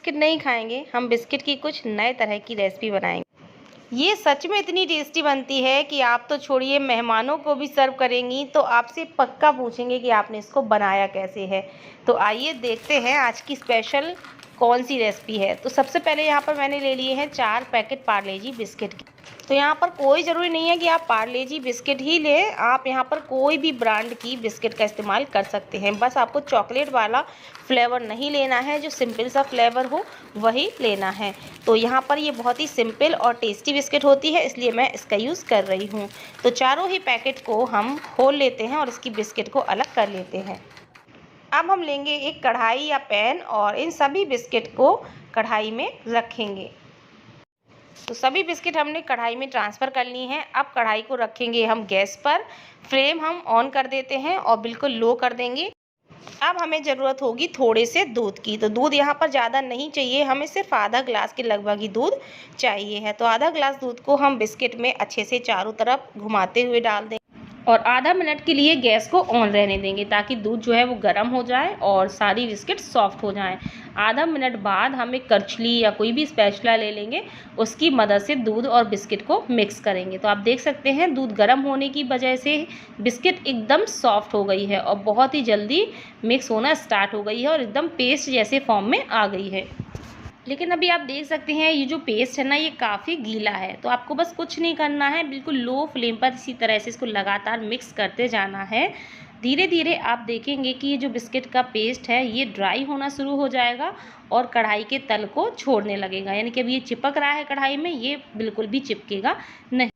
Biscuit नहीं खाएंगे, हम बिस्किट की कुछ नए तरह की रेसिपी बनाएंगे। ये सच में इतनी टेस्टी बनती है कि आप तो छोड़िए, मेहमानों को भी सर्व करेंगी तो आपसे पक्का पूछेंगे कि आपने इसको बनाया कैसे है। तो आइए देखते हैं आज की स्पेशल कौन सी रेसिपी है। तो सबसे पहले यहाँ पर मैंने ले लिए हैं 4 पैकेट पार्ले जी बिस्किट के। तो यहाँ पर कोई ज़रूरी नहीं है कि आप पार्ले जी बिस्किट ही लें, आप यहाँ पर कोई भी ब्रांड की बिस्किट का इस्तेमाल कर सकते हैं। बस आपको चॉकलेट वाला फ्लेवर नहीं लेना है, जो सिंपल सा फ्लेवर हो वही लेना है। तो यहाँ पर ये बहुत ही सिंपल और टेस्टी बिस्किट होती है, इसलिए मैं इसका यूज़ कर रही हूँ। तो चारों ही पैकेट को हम खोल लेते हैं और इसकी बिस्किट को अलग कर लेते हैं। अब हम लेंगे एक कढ़ाई या पैन और इन सभी बिस्किट को कढ़ाई में रखेंगे। तो सभी बिस्किट हमने कढ़ाई में ट्रांसफ़र कर ली हैं। अब कढ़ाई को रखेंगे हम गैस पर, फ्लेम हम ऑन कर देते हैं और बिल्कुल लो कर देंगे। अब हमें ज़रूरत होगी थोड़े से दूध की। तो दूध यहाँ पर ज़्यादा नहीं चाहिए, हमें सिर्फ आधा ग्लास के लगभग ही दूध चाहिए है। तो आधा ग्लास दूध को हम बिस्किट में अच्छे से चारों तरफ घुमाते हुए डाल दें और आधा मिनट के लिए गैस को ऑन रहने देंगे, ताकि दूध जो है वो गर्म हो जाए और सारी बिस्किट सॉफ्ट हो जाएं। आधा मिनट बाद हम एक करछली या कोई भी स्पैचुला ले लेंगे, उसकी मदद से दूध और बिस्किट को मिक्स करेंगे। तो आप देख सकते हैं दूध गर्म होने की वजह से बिस्किट एकदम सॉफ्ट हो गई है और बहुत ही जल्दी मिक्स होना स्टार्ट हो गई है और एकदम पेस्ट जैसे फॉर्म में आ गई है। लेकिन अभी आप देख सकते हैं ये जो पेस्ट है ना, ये काफ़ी गीला है। तो आपको बस कुछ नहीं करना है, बिल्कुल लो फ्लेम पर इसी तरह से इसको लगातार मिक्स करते जाना है। धीरे धीरे आप देखेंगे कि ये जो बिस्किट का पेस्ट है ये ड्राई होना शुरू हो जाएगा और कढ़ाई के तल को छोड़ने लगेगा, यानी कि अभी ये चिपक रहा है कढ़ाई में, ये बिल्कुल भी चिपकेगा नहीं।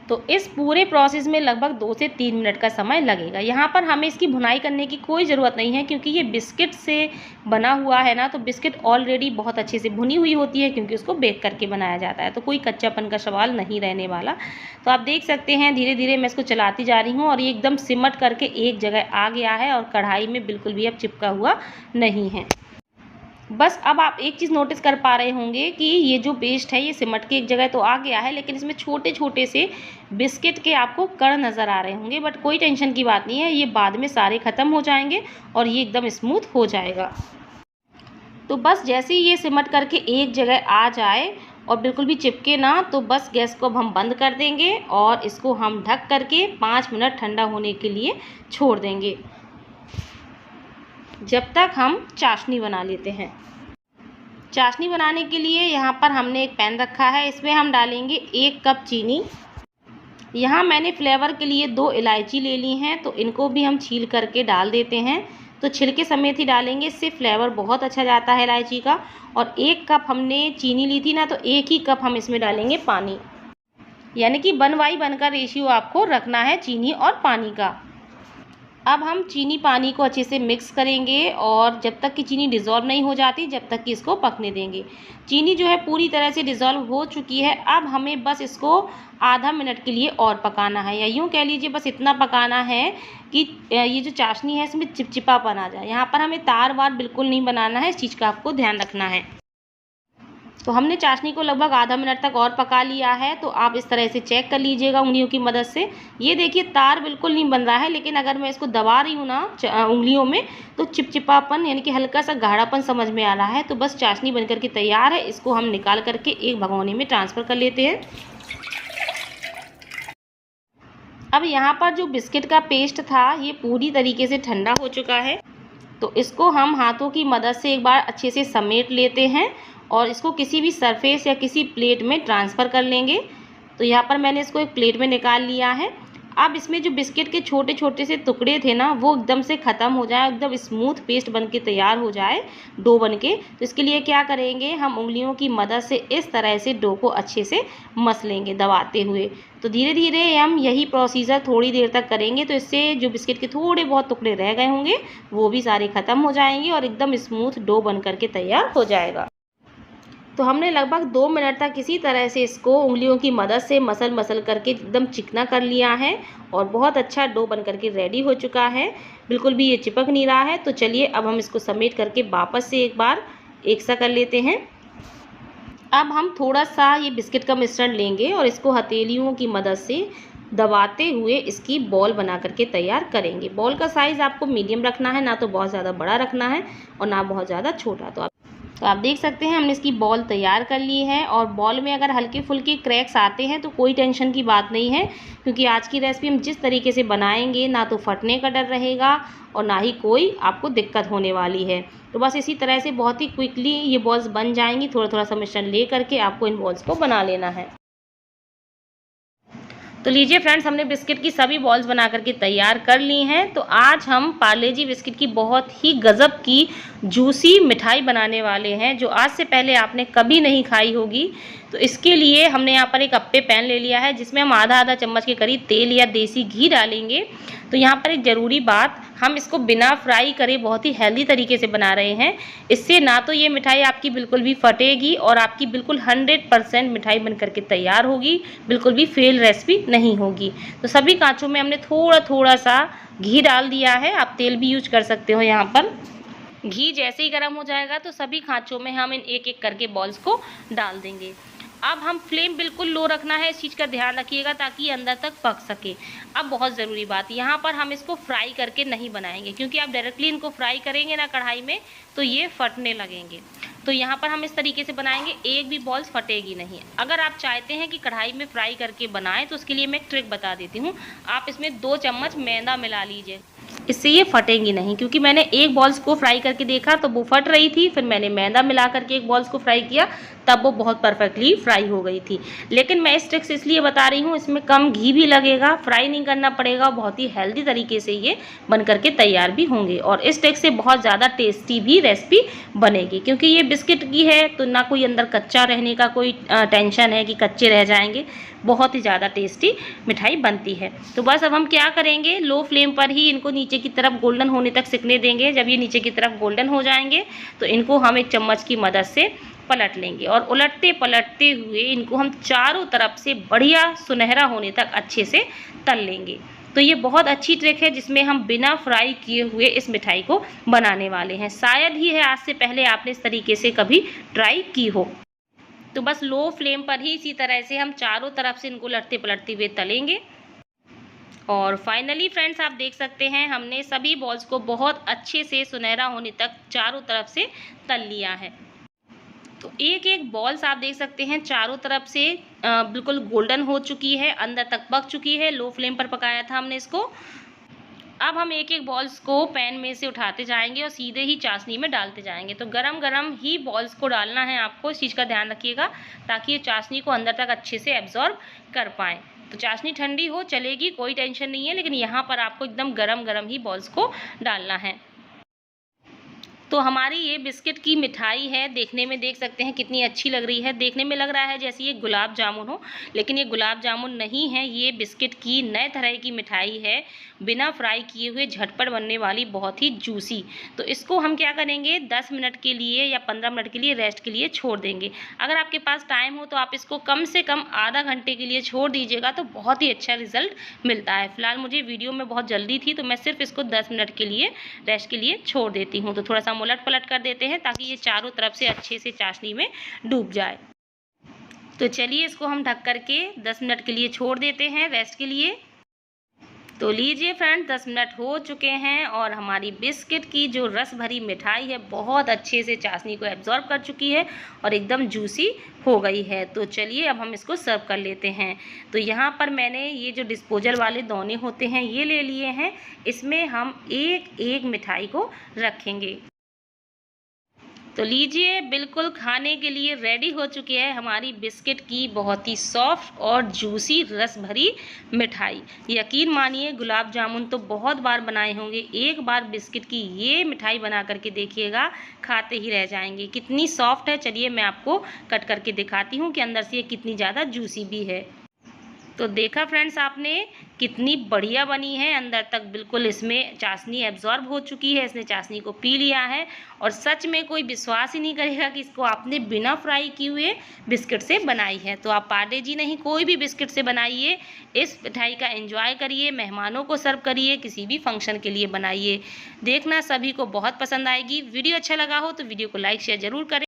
तो इस पूरे प्रोसेस में लगभग 2 से 3 मिनट का समय लगेगा। यहाँ पर हमें इसकी भुनाई करने की कोई ज़रूरत नहीं है, क्योंकि ये बिस्किट से बना हुआ है ना, तो बिस्किट ऑलरेडी बहुत अच्छे से भुनी हुई होती है, क्योंकि उसको बेक करके बनाया जाता है। तो कोई कच्चापन का सवाल नहीं रहने वाला। तो आप देख सकते हैं धीरे धीरे मैं इसको चलाती जा रही हूँ और ये एकदम सिमट करके एक जगह आ गया है और कढ़ाई में बिल्कुल भी अब चिपका हुआ नहीं है। बस अब आप एक चीज़ नोटिस कर पा रहे होंगे कि ये जो पेस्ट है ये सिमट के एक जगह तो आ गया है, लेकिन इसमें छोटे छोटे से बिस्किट के आपको कण नज़र आ रहे होंगे। बट कोई टेंशन की बात नहीं है, ये बाद में सारे ख़त्म हो जाएंगे और ये एकदम स्मूथ हो जाएगा। तो बस जैसे ही ये सिमट करके एक जगह आ जाए और बिल्कुल भी चिपके ना, तो बस गैस को अब हम बंद कर देंगे और इसको हम ढक करके 5 मिनट ठंडा होने के लिए छोड़ देंगे, जब तक हम चाशनी बना लेते हैं। चाशनी बनाने के लिए यहाँ पर हमने एक पैन रखा है, इसमें हम डालेंगे 1 कप चीनी। यहाँ मैंने फ्लेवर के लिए 2 इलायची ले ली हैं, तो इनको भी हम छील करके डाल देते हैं। तो छिलके समेत ही डालेंगे, इससे फ्लेवर बहुत अच्छा जाता है इलायची का। और 1 कप हमने चीनी ली थी ना, तो 1 ही कप हम इसमें डालेंगे पानी, यानी कि 1:1 का रेशियो आपको रखना है चीनी और पानी का। अब हम चीनी पानी को अच्छे से मिक्स करेंगे और जब तक कि चीनी डिज़ोल्व नहीं हो जाती, जब तक कि इसको पकने देंगे। चीनी जो है पूरी तरह से डिज़ोल्व हो चुकी है। अब हमें बस इसको आधा मिनट के लिए और पकाना है, या यूँ कह लीजिए बस इतना पकाना है कि ये जो चाशनी है इसमें चिपचिपापन आ जाए। यहाँ पर हमें तार वार बिल्कुल नहीं बनाना है, इस चीज़ का आपको ध्यान रखना है। तो हमने चाशनी को लगभग आधा मिनट तक और पका लिया है। तो आप इस तरह से चेक कर लीजिएगा उंगलियों की मदद से। ये देखिए तार बिल्कुल नहीं बन रहा है, लेकिन अगर मैं इसको दबा रही हूँ ना उंगलियों में, तो चिपचिपापन यानी कि हल्का सा गाढ़ापन समझ में आ रहा है। तो बस चाशनी बन करके तैयार है। इसको हम निकाल करके एक भगोने में ट्रांसफ़र कर लेते हैं। अब यहाँ पर जो बिस्किट का पेस्ट था ये पूरी तरीके से ठंडा हो चुका है। तो इसको हम हाथों की मदद से एक बार अच्छे से समेट लेते हैं और इसको किसी भी सरफेस या किसी प्लेट में ट्रांसफ़र कर लेंगे। तो यहाँ पर मैंने इसको एक प्लेट में निकाल लिया है। अब इसमें जो बिस्किट के छोटे छोटे से टुकड़े थे ना, वो एकदम से ख़त्म हो जाए, एकदम स्मूथ पेस्ट बन के तैयार हो जाए, डो बन के। तो इसके लिए क्या करेंगे, हम उंगलियों की मदद से इस तरह से डो को अच्छे से मस लेंगे दबाते हुए। तो धीरे धीरे हम यही प्रोसीजर थोड़ी देर तक करेंगे, तो इससे जो बिस्किट के थोड़े बहुत टुकड़े रह गए होंगे वो भी सारे ख़त्म हो जाएंगे और एकदम स्मूथ डो बन करके तैयार हो जाएगा। तो हमने लगभग 2 मिनट तक इसी तरह से इसको उंगलियों की मदद से मसल करके एकदम चिकना कर लिया है और बहुत अच्छा डो बन करके रेडी हो चुका है। बिल्कुल भी ये चिपक नहीं रहा है। तो चलिए अब हम इसको समेट करके वापस से एक बार एक सा कर लेते हैं। अब हम थोड़ा सा ये बिस्किट का मिश्रण लेंगे और इसको हथेलियों की मदद से दबाते हुए इसकी बॉल बना करके तैयार करेंगे। बॉल का साइज़ आपको मीडियम रखना है, ना तो बहुत ज़्यादा बड़ा रखना है और ना बहुत ज़्यादा छोटा। तो तो आप देख सकते हैं हमने इसकी बॉल तैयार कर ली है। और बॉल में अगर हल्के फुल्के क्रैक्स आते हैं तो कोई टेंशन की बात नहीं है, क्योंकि आज की रेसिपी हम जिस तरीके से बनाएंगे ना तो फटने का डर रहेगा और ना ही कोई आपको दिक्कत होने वाली है। तो बस इसी तरह से बहुत ही क्विकली ये बॉल्स बन जाएंगी। थोड़ा थोड़ा सा मिश्रण ले करके आपको इन बॉल्स को बना लेना है। तो लीजिए फ्रेंड्स, हमने बिस्किट की सभी बॉल्स बना करके तैयार कर ली हैं। तो आज हम पार्ले जी बिस्किट की बहुत ही गज़ब की जूसी मिठाई बनाने वाले हैं, जो आज से पहले आपने कभी नहीं खाई होगी। तो इसके लिए हमने यहाँ पर एक अप्पे पैन ले लिया है, जिसमें हम आधा आधा चम्मच के करीब तेल या देसी घी डालेंगे। तो यहाँ पर एक ज़रूरी बात, हम इसको बिना फ्राई करे बहुत ही हेल्दी तरीके से बना रहे हैं। इससे ना तो ये मिठाई आपकी बिल्कुल भी फटेगी और आपकी बिल्कुल 100% मिठाई बन करके तैयार होगी, बिल्कुल भी फेल रेसिपी नहीं होगी। तो सभी कांचों में हमने थोड़ा थोड़ा सा घी डाल दिया है। आप तेल भी यूज कर सकते हो। यहाँ पर घी जैसे ही गर्म हो जाएगा तो सभी खांचों में हम इन एक एक करके बॉल्स को डाल देंगे। अब हम फ्लेम बिल्कुल लो रखना है, इस चीज़ का ध्यान रखिएगा ताकि ये अंदर तक पक सके। अब बहुत ज़रूरी बात, यहाँ पर हम इसको फ्राई करके नहीं बनाएंगे, क्योंकि आप डायरेक्टली इनको फ्राई करेंगे ना कढ़ाई में तो ये फटने लगेंगे। तो यहाँ पर हम इस तरीके से बनाएंगे, एक भी बॉल्स फटेगी नहीं। अगर आप चाहते हैं कि कढ़ाई में फ्राई करके बनाएं तो उसके लिए मैं एक ट्रिक बता देती हूँ। आप इसमें 2 चम्मच मैदा मिला लीजिए, इससे ये फटेंगी नहीं। क्योंकि मैंने एक बॉल्स को फ्राई करके देखा तो वो फट रही थी, फिर मैंने मैदा मिला करके एक बॉल्स को फ्राई किया, तब वो बहुत परफेक्टली फ्राई हो गई थी। लेकिन मैं इस ट्रिक से इसलिए बता रही हूँ, इसमें कम घी भी लगेगा, फ्राई नहीं करना पड़ेगा, बहुत ही हेल्दी तरीके से ये बन करके तैयार भी होंगे। और इस ट्रिक से बहुत ज़्यादा टेस्टी भी रेसिपी बनेगी, क्योंकि ये बिस्किट की है तो ना कोई अंदर कच्चा रहने का कोई टेंशन है कि कच्चे रह जाएंगे। बहुत ही ज़्यादा टेस्टी मिठाई बनती है। तो बस अब हम क्या करेंगे, लो फ्लेम पर ही इनको नीचे की तरफ गोल्डन होने तक सिकने देंगे। जब ये नीचे की तरफ गोल्डन हो जाएंगे तो इनको हम एक चम्मच की मदद से पलट लेंगे और उलटते पलटते हुए इनको हम चारों तरफ से बढ़िया सुनहरा होने तक अच्छे से तल लेंगे। तो ये बहुत अच्छी ट्रिक है जिसमें हम बिना फ्राई किए हुए इस मिठाई को बनाने वाले हैं। शायद ही है आज से पहले आपने इस तरीके से कभी ट्राई की हो। तो बस लो फ्लेम पर ही इसी तरह से हम चारों तरफ से इनको उलटते पलटते हुए तलेंगे। और फाइनली फ्रेंड्स, आप देख सकते हैं हमने सभी बॉल्स को बहुत अच्छे से सुनहरा होने तक चारों तरफ से तल लिया है। तो एक एक बॉल्स आप देख सकते हैं चारों तरफ से बिल्कुल गोल्डन हो चुकी है, अंदर तक पक चुकी है। लो फ्लेम पर पकाया था हमने इसको। अब हम एक एक बॉल्स को पैन में से उठाते जाएंगे और सीधे ही चाशनी में डालते जाएंगे। तो गरम गरम ही बॉल्स को डालना है आपको, इस चीज़ का ध्यान रखिएगा ताकि ये चाशनी को अंदर तक अच्छे से एब्जॉर्ब कर पाएँ। तो चाशनी ठंडी हो चलेगी, कोई टेंशन नहीं है, लेकिन यहाँ पर आपको एकदम गरम गरम ही बॉल्स को डालना है। तो हमारी ये बिस्किट की मिठाई है, देखने में देख सकते हैं कितनी अच्छी लग रही है। देखने में लग रहा है जैसे ये गुलाब जामुन हो, लेकिन ये गुलाब जामुन नहीं है, ये बिस्किट की नए तरह की मिठाई है, बिना फ्राई किए हुए झटपट बनने वाली, बहुत ही जूसी। तो इसको हम क्या करेंगे, 10 मिनट के लिए या 15 मिनट के लिए रेस्ट के लिए छोड़ देंगे। अगर आपके पास टाइम हो तो आप इसको कम से कम आधा घंटे के लिए छोड़ दीजिएगा, तो बहुत ही अच्छा रिजल्ट मिलता है। फिलहाल मुझे वीडियो में बहुत जल्दी थी तो मैं सिर्फ इसको 10 मिनट के लिए रेस्ट के लिए छोड़ देती हूँ। तो थोड़ा सा उलट पलट कर देते हैं ताकि ये चारों तरफ से अच्छे से चाशनी में डूब जाए। तो चलिए इसको हम ढक करके 10 मिनट के लिए छोड़ देते हैं रेस्ट के लिए। तो लीजिए फ्रेंड, 10 मिनट हो चुके हैं और हमारी बिस्किट की जो रस भरी मिठाई है बहुत अच्छे से चाशनी को एब्जॉर्ब कर चुकी है और एकदम जूसी हो गई है। तो चलिए अब हम इसको सर्व कर लेते हैं। तो यहाँ पर मैंने ये जो डिस्पोजल वाले दोने होते हैं ये ले लिए हैं, इसमें हम एक एक मिठाई को रखेंगे। तो लीजिए, बिल्कुल खाने के लिए रेडी हो चुकी है हमारी बिस्किट की बहुत ही सॉफ्ट और जूसी रस भरी मिठाई। यकीन मानिए, गुलाब जामुन तो बहुत बार बनाए होंगे, एक बार बिस्किट की ये मिठाई बना करके देखिएगा, खाते ही रह जाएंगे। कितनी सॉफ्ट है, चलिए मैं आपको कट करके दिखाती हूँ कि अंदर से ये कितनी ज़्यादा जूसी भी है। तो देखा फ्रेंड्स आपने, कितनी बढ़िया बनी है, अंदर तक बिल्कुल इसमें चाशनी एब्जॉर्ब हो चुकी है, इसने चाशनी को पी लिया है। और सच में कोई विश्वास ही नहीं करेगा कि इसको आपने बिना फ्राई किए हुए बिस्किट से बनाई है। तो आप पार्ले जी नहीं, कोई भी बिस्किट से बनाइए, इस मिठाई का एंजॉय करिए, मेहमानों को सर्व करिए, किसी भी फंक्शन के लिए बनाइए, देखना सभी को बहुत पसंद आएगी। वीडियो अच्छा लगा हो तो वीडियो को लाइक शेयर जरूर करें।